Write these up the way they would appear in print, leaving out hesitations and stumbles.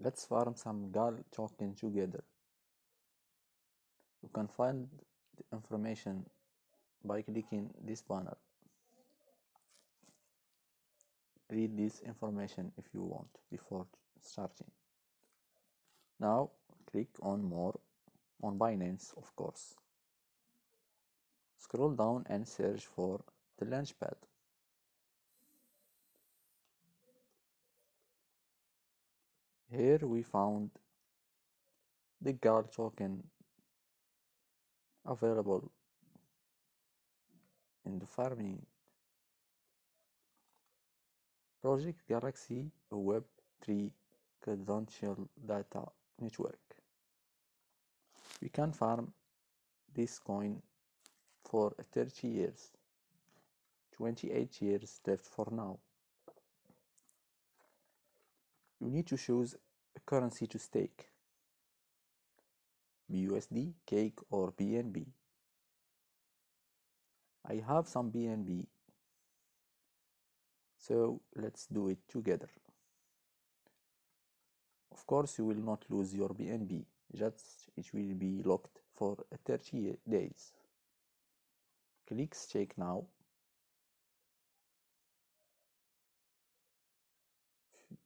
Let's farm some GAL token together. You can find the information by clicking this banner. Read this information if you want before starting. Now click on more on Binance, of course. Scroll down and search for the launchpad. Here we found the GAL token available in the farming project Galaxy Web3 credential data network. We can farm this coin for 30 years, 28 years left for now. You need to choose a currency to stake, BUSD, Cake or BNB. I have some BNB, so let's do it together. Of course you will not lose your BNB, just it will be locked for 30 days. Click stake now.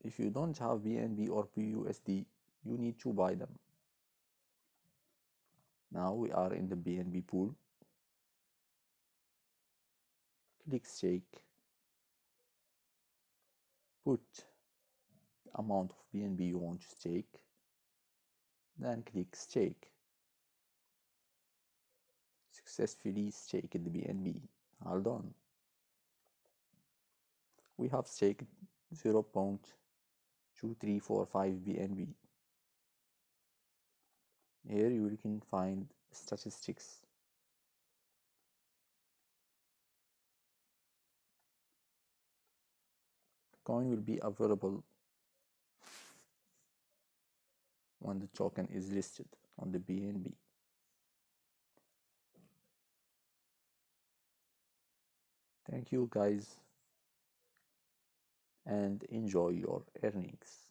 If you don't have BNB or BUSD, you need to buy them. Now we are in the BNB pool. Click stake. Put the amount of BNB you want to stake. Then click stake. Successfully staked the BNB. Well done. We have staked 0.2345 BNB. Here you can find statistics. The coin will be available when the token is listed on the BNB. Thank you guys and enjoy your earnings.